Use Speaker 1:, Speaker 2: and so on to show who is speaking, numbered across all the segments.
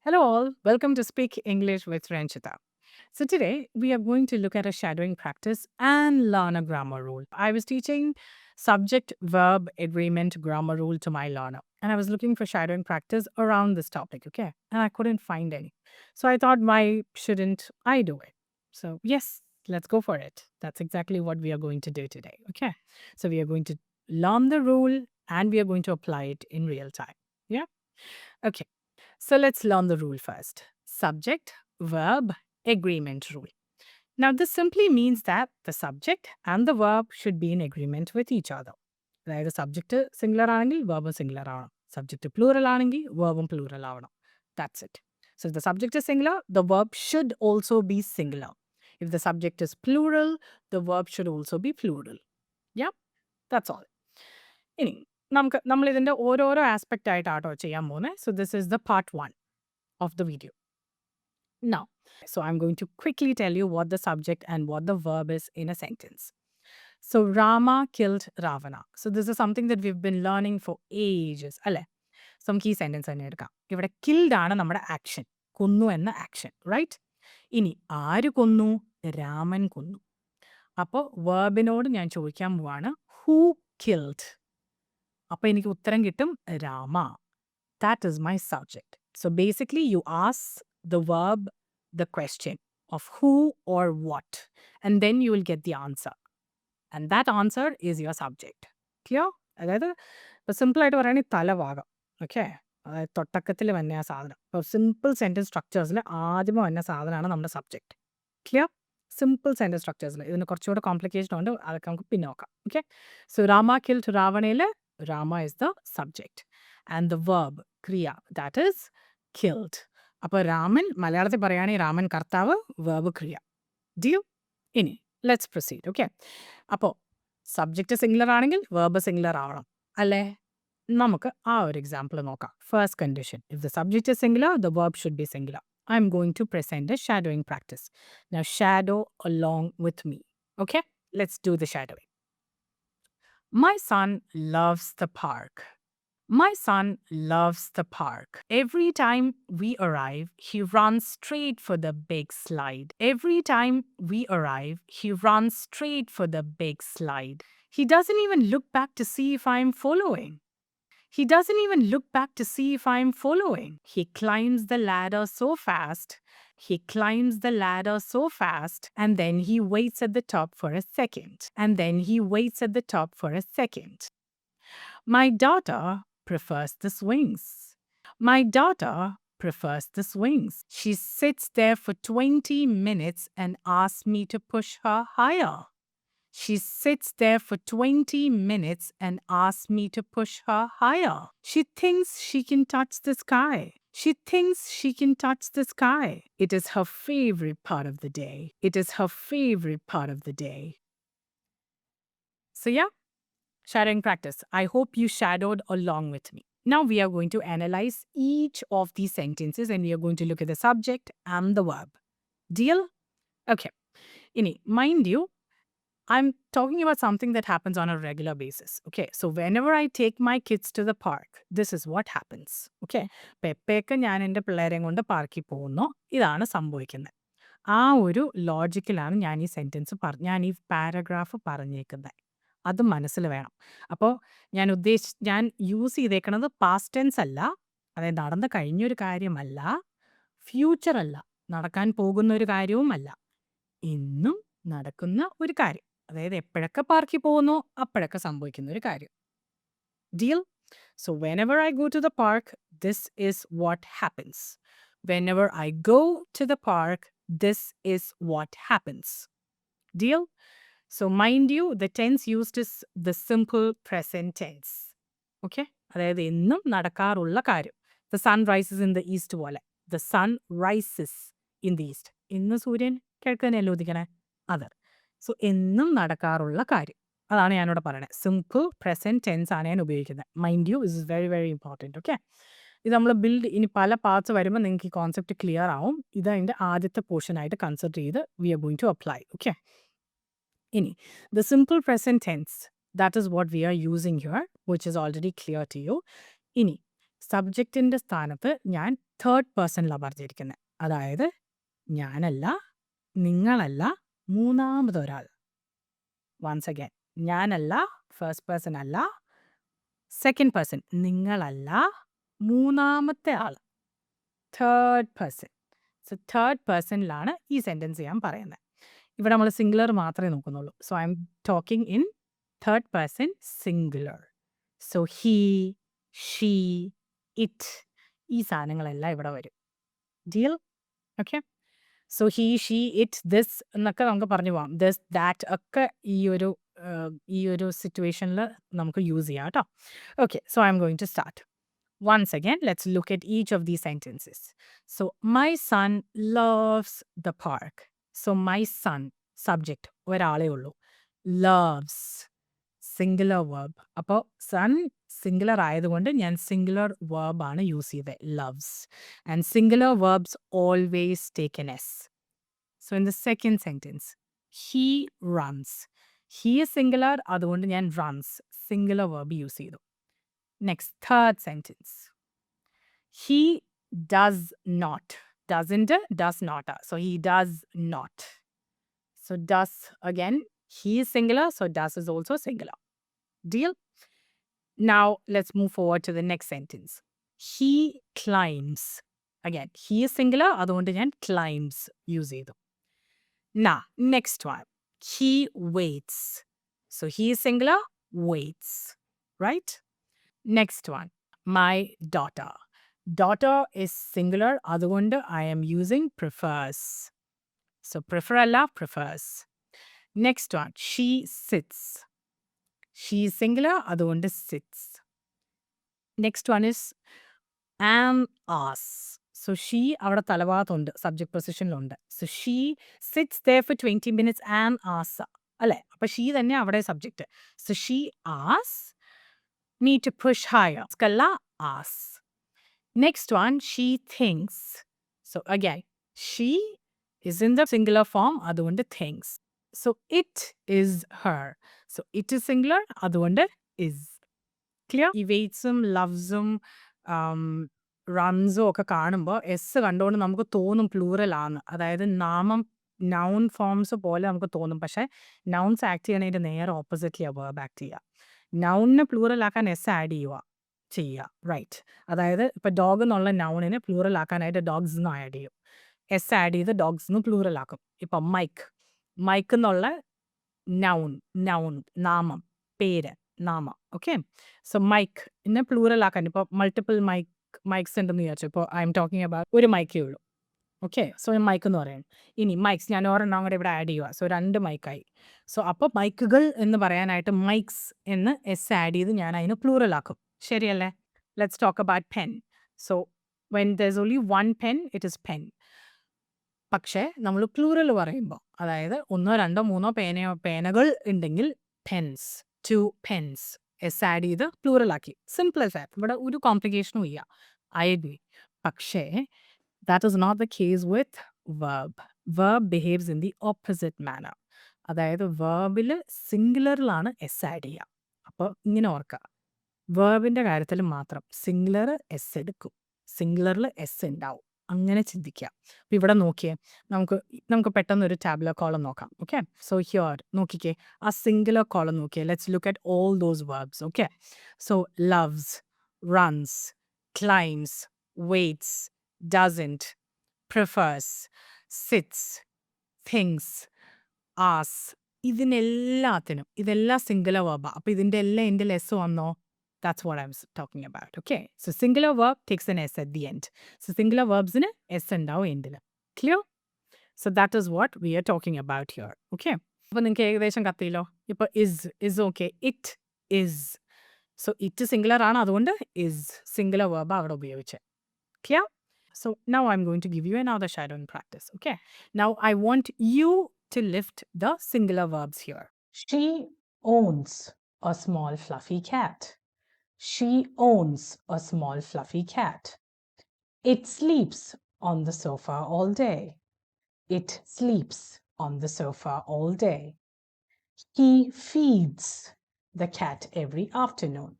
Speaker 1: Hello, all. Welcome to Speak English with Renjitha. So, today we are going to look at a shadowing practice and learn a grammar rule. I was teaching subject verb agreement grammar rule to my learner, and I was looking for shadowing practice around this topic, okay? And I couldn't find any. So, I thought, why shouldn't I do it? So, yes, let's go for it. That's exactly what we are going to do today, okay? So, we are going to learn the rule and we are going to apply it in real time. Yeah? Okay. So let's learn the rule first. Subject, verb, agreement rule. Now, this simply means that the subject and the verb should be in agreement with each other. അതായത് subject singular ആണെങ്കിൽ വേർബും singular ആവണം subject plural ആണെങ്കിൽ വേർബും plural ആവണം that's it so if the subject is singular the verb should also be singular. If the subject is plural, the verb should also be plural. Yeah, that's all. ഇനി നമ്മൾ ഇതിന്റെ ഓരോരോ aspect ആയിട്ടാട്ടോ ചെയ്യാൻ പോകുന്നത്. So this is the part 1 of the video. Now, so I'm going to quickly tell you what the subject and what the verb is in a sentence. So Rama killed Ravana. So this is something that we've been learning for ages. അല്ലേ? So നമുക്ക് ഈ sentence തന്നെ എടുക്കാം. ഇവിടെ killed ആണ് നമ്മുടെ action. കൊന്നു എന്ന ആക്ഷൻ, റൈറ്റ്? ഇനി ആര് കൊന്നു? രാമൻ കൊന്നു. അപ്പോൾ വേർബിനോട് ഞാൻ ചോദിക്കാൻ പോവാണ് who killed? അപ്പോൾ എനിക്ക് ഉത്തരം കിട്ടും Rama. That is my subject. So basically, you ask the verb the question of who or what, and then you will get the answer. And that answer is your subject. Clear? അതായത് ഇപ്പോൾ സിമ്പിളായിട്ട് പറയുകയാണെങ്കിൽ തലഭാഗം okay അതായത് തൊട്ടക്കത്തിൽ വന്ന ആ സാധനം ഇപ്പോൾ simple sentence സ്ട്രക്ചേഴ്സിൽ ആദ്യമേ വന്ന സാധനമാണ് നമ്മുടെ സബ്ജക്റ്റ് ക്ലിയർ സിമ്പിൾ സെൻറ്റൻസ് സ്ട്രക്ചേഴ്സിൽ ഇതിന് കുറച്ചുകൂടെ കോംപ്ലിക്കേഷൻ ഉണ്ട് അതൊക്കെ നമുക്ക് പിന്നെ നോക്കാം okay so Rama kill to രാവണയിൽ Rama is the subject and the verb ക്രിയ ദാറ്റ് ഈസ് കിൽഡ് അപ്പോൾ രാമൻ മലയാളത്തിൽ പറയുകയാണെങ്കിൽ രാമൻ കർത്താവ് വേർബ് ക്രിയ ഡീൽ ഇനി ലെറ്റ്സ് പ്രൊസീഡ് ഓക്കെ അപ്പോൾ സബ്ജക്റ്റ് സിംഗുലർ ആണെങ്കിൽ വേർബ് സിംഗുലർ ആവണം അല്ലേ നമുക്ക് ആ ഒരു എക്സാമ്പിൾ നോക്കാം first condition if the subject is singular the verb should be singular I'm going to present a shadowing practice now shadow along with me okay let's do the shadowing My son loves the park. My son loves the park. Every time we arrive, he runs straight for the big slide. Every time we arrive, he runs straight for the big slide. He doesn't even look back to see if I'm following. He doesn't even look back to see if I'm following. He climbs the ladder so fast. He climbs the ladder so fast, and then he waits at the top for a second. And then he waits at the top for a second. My daughter prefers the swings. My daughter prefers the swings. She sits there for 20 minutes and asks me to push her higher. She sits there for 20 minutes and asks me to push her higher. She thinks she can touch the sky. She thinks she can touch the sky. It is her favorite part of the day. It is her favorite part of the day. So yeah, shadowing practice. I hope you shadowed along with me. Now we are going to analyze each of these sentences and we are going to look at the subject and the verb. Deal? Okay. Ini, mind you, I'm talking about something that happens on a regular basis. Okay. So whenever I take my kids to the park, this is what happens. Okay. പെപ്പയൊക്കെ ഞാൻ എൻ്റെ പിള്ളേരെയും കൊണ്ട് പാർക്കിൽ പോകുന്നു ഇതാണ് സംഭവിക്കുന്നത് ആ ഒരു ലോജിക്കിലാണ് ഞാൻ ഈ സെൻറ്റൻസ് ഞാൻ ഈ പാരഗ്രാഫ് പറഞ്ഞേക്കുന്നത് അത് മനസ്സിൽ വേണം അപ്പോൾ ഞാൻ യൂസ് ചെയ്തേക്കണത് പാസ്റ്റ് ടെൻസ് അല്ല അതായത് നടന്ന് കഴിഞ്ഞൊരു കാര്യമല്ല ഫ്യൂച്ചർ അല്ല നടക്കാൻ പോകുന്ന ഒരു കാര്യവുമല്ല ഇന്നും നടക്കുന്ന ഒരു കാര്യം അതായത് എപ്പോഴൊക്കെ പാർക്കിൽ പോകുന്നോ അപ്പോഴൊക്കെ സംഭവിക്കുന്ന ഒരു കാര്യം deal so whenever I go to the park this is what happens whenever I go to the park this is what happens deal So mind you, the tense used is the simple present tense. Okay? അതായത് എന്നും നടക്കാറുള്ള കാര്യം The sun rises in the east പോലെ The sun rises in the east. ഇന്ന് സൂര്യൻ കിഴക്കനെയല്ലേ ഉദിക്കണേ other so എന്നും നടക്കാറുള്ള കാര്യം അതാണ് ഞാനിവിടെ പറയണത് സിമ്പിൾ പ്രസന്റ് ടെൻസ് ആണ് ഞാൻ ഉപയോഗിക്കുന്നത് mind you is very very important okay ഇത് നമ്മൾ ബിൽഡ് ഇനി പല പാർട്സ് വരുമ്പോൾ നിങ്ങൾക്ക് ഈ കോൺസെപ്റ്റ് ക്ലിയർ ആവും ഇത് അതിൻ്റെ ആദ്യത്തെ പോർഷനായിട്ട് കൺസിഡർ ചെയ്ത് we are going to apply okay Ini, the simple present tense, that is what we are using here, which is already clear to you. Ini, subject in the സ്ഥാനത്ത് ഞാൻ third പേഴ്സണിലാണ് പറഞ്ഞിരിക്കുന്നത്. അതായത് ഞാനല്ല, നിങ്ങളല്ല, മൂന്നാമതൊരാൾ. വൺസ് അഗൈൻ, ഞാനല്ല, first person അല്ല, second person നിങ്ങളല്ല, മൂന്നാമത്തെ ആൾ തേർഡ് പേഴ്സൺ. സോ തേർഡ് പേഴ്സണിലാണ് ഈ സെൻറ്റൻസ് ഞാൻ പറയുന്നത്. ഇവിടെ നമ്മൾ സിംഗുലർ മാത്രമേ നോക്കുന്നുള്ളൂ. So I am talking in third person singular. So he, she, it, ഈ സാധനങ്ങളെല്ലാം ഇവിടെ വരും. Deal? Okay. So he, she, it, this എന്നൊക്കെ നമുക്ക് പറഞ്ഞു പോകാം. ദിസ്, ദാറ്റ് ഒക്കെ ഈ ഒരു സിറ്റുവേഷനിൽ നമുക്ക് യൂസ് ചെയ്യാം കേട്ടോ. Okay, so I M going to start. Once again, let's look at each of these sentences. So, my son loves the park. So, my son, subject, ഒരാളേ ഉള്ളൂ. Loves, singular verb. അപ്പോൾ son singular ആയതുകൊണ്ട് ഞാൻ singular verb ആണ് use ചെയ്തത്, loves. And singular verbs always take an S. So, in the second sentence, he runs. He is singular, അതുകൊണ്ട് ഞാൻ runs, singular verb use ചെയ്തു. Next, third sentence. He does not. Doesn't, does not. So he does not. So does, again, he is singular, so does is also singular. Deal? Now let's move forward to the next sentence. He climbs. Again, he is singular, അതുകൊണ്ട് ഞാൻ climbs use ചെയ്തു. Now, next one. He waits. So he is singular, waits. Right? Next one. My daughter. Daughter is singular, അതുകൊണ്ട് I am using prefers. So prefer അല്ല, prefers. Next one. She sits. She is singular, അതുകൊണ്ട് sits. Next one is am as. So she അവിടെ തലഭാഗത്തുണ്ട്, subject പൊസിഷനിലുണ്ട്. So she sits there for 20 minutes am as. അല്ലേ? അപ്പോൾ she തന്നെ അവിടെ subject. So she asks me to push higher. അല്ല, as. Next one, she thinks. So again, she is in the singular form, അതുകൊണ്ട് thinks. So it is her. So it is singular, അതുകൊണ്ട് is. Clear? ഈ വെയ്റ്റ്സും ലവ്സും റൺസും ഒക്കെ കാണുമ്പോൾ S കണ്ടുകൊണ്ട് നമുക്ക് തോന്നും പ്ലൂറൽ ആണ്. അതായത് നാമം നൗൺ ഫോംസ് പോലെ നമുക്ക് തോന്നും. പക്ഷേ നൗൺസ് ആക്ട് ചെയ്യണതിൻ്റെ നേരെ ഓപ്പോസിറ്റ്ലിയാണ് വേർബ് ആക്ട് ചെയ്യുക. നൗണിനെ പ്ലൂറൽ ആക്കാൻ എസ് ആഡ് ചെയ്യുക. റൈറ്റ്. അതായത് ഇപ്പോൾ ഡോഗ് എന്നുള്ള നൗണിനെ പ്ലൂറൽ ആക്കാനായിട്ട് ഡോഗ്സ് എന്ന് ആഡ് ചെയ്യും. എസ് ആഡ് ചെയ്ത് ഡോഗ്സ് എന്ന് പ്ലൂറൽ ആക്കും. ഇപ്പം മൈക്ക് എന്നുള്ള നൗൺ നാമം, പേര്, നാമം. ഓക്കെ. സോ മൈക്ക് ഇന്നെ പ്ലൂറൽ ആക്കാൻ ഇപ്പോൾ മൾട്ടിപ്പിൾ മൈക്സ് ഉണ്ടെന്ന് വിചാരിച്ചു. ഇപ്പോൾ ഐ എം ടോക്കിംഗ് അബൌട്ട് ഒരു മൈക്കേ ഉള്ളൂ. ഓക്കെ. സോ മൈക്ക് എന്ന് പറയും. ഇനി മൈക്സ് ഞാൻ ഒരെണ്ണം കൂടെ ഇവിടെ ആഡ് ചെയ്യുക. സോ 2 മൈക്കായി. സോ അപ്പോൾ മൈക്കുകൾ എന്ന് പറയാനായിട്ട് മൈക്സ് എന്ന് എസ് ആഡ് ചെയ്ത് ഞാൻ അതിന് പ്ലൂറൽ ആക്കും. ശരിയല്ലേ? Let's talk about pen. So when there is only one pen, it is pen. പക്ഷേ നമ്മൾ പ്ലൂറൽ പറയുമ്പോൾ, അതായത് 1, 2, 3 പേനകൾ ഉണ്ടെങ്കിൽ പെൻസ്, 2 പെൻസ് എസ് ആഡ് ചെയ്ത് പ്ലൂറൽ ആക്കി. Simple as that. ഇവിടെ ഒരു കോംപ്ലിക്കേഷനും ഇല്ല. I agree. പക്ഷേ that is not the case with verb. Verb behaves in the opposite manner. അതായത് വെർബിൽ സിംഗുലറിലാണ് എസ് ആഡ് ചെയ്യുക. അപ്പോൾ ഇങ്ങനെ ഓർക്കുക, വേർബിൻ്റെ കാര്യത്തിൽ മാത്രം സിംഗുലർ എസ് എടുക്കും, സിംഗുലറിൽ എസ് ഉണ്ടാവും. അങ്ങനെ ചിന്തിക്കുക. അപ്പോൾ ഇവിടെ നോക്കിയേ, നമുക്ക് പെട്ടെന്ന് ഒരു ടാബുലർ കോളം നോക്കാം. ഓക്കെ. സോ ഹിയർ നോക്കിക്കേ, ആ സിംഗുലർ കോളം നോക്കിയേ. Let's look at all those verbs. Okay. So loves, runs, climbs, weights, doesn't, prefers, sits, thinks, asks. ഇതെല്ലാം സിംഗുലർ വെർബാണ്. അപ്പോൾ ഇതിൻ്റെ എല്ലാം എൻഡിൽ എസ് വന്നോ? That's what I'm talking about. Okay. So singular verb takes an S at the end. So singular verbs in S ഉണ്ടാവും എൻഡിൽ. Clear? So that is what we are talking about here. Okay. അപ്പോൾ നിങ്ങൾക്ക് ഏകദേശം കത്തിയല്ലോ. ഇപ്പോൾ is okay. It is. So it singular ആണ്, അതുകൊണ്ട് is singular verb അവിടെ ഉപയോഗിച്ചത്. Clear? So now I'm going to give you another shadowing practice. Okay. Now I want you to lift the singular verbs here. She owns a small fluffy cat. She owns a small fluffy cat. It sleeps on the sofa all day. It sleeps on the sofa all day. He feeds the cat every afternoon.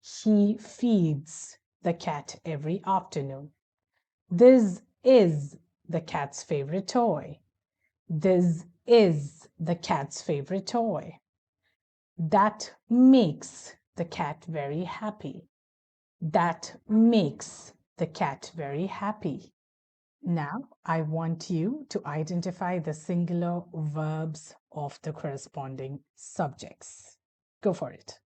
Speaker 1: He feeds the cat every afternoon. This is the cat's favorite toy. This is the cat's favorite toy. That makes the cat very happy. That makes the cat very happy. Now, I want you to identify the singular verbs of the corresponding subjects. Go for it.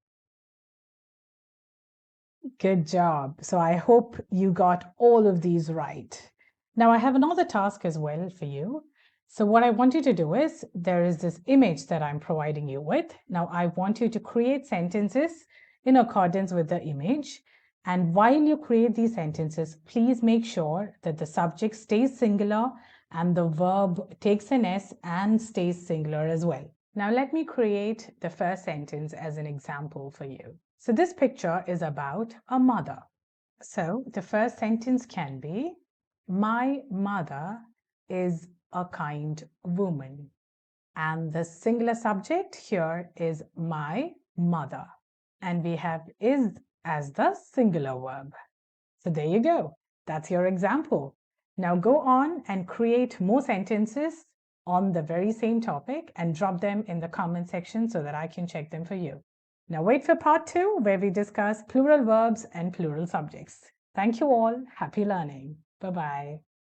Speaker 1: Good job. So I hope you got all of these right. Now I have another task as well for you. So what I want you to do is, there is this image that I'm providing you with. Now I want you to create sentences in accordance with the image. And while you create these sentences, please make sure that the subject stays singular and the verb takes an S and stays singular as well. Now let me create the first sentence as an example for you. So this picture is about a mother. So the first sentence can be, my mother is a kind woman. And the singular subject here is my mother. And we have is as the singular verb. So there you go. That's your example. Now go on and create more sentences on the very same topic and drop them in the comment section so that I can check them for you. Now wait for part 2, where we discuss plural verbs and plural subjects. Thank you all. Happy learning. Bye-bye.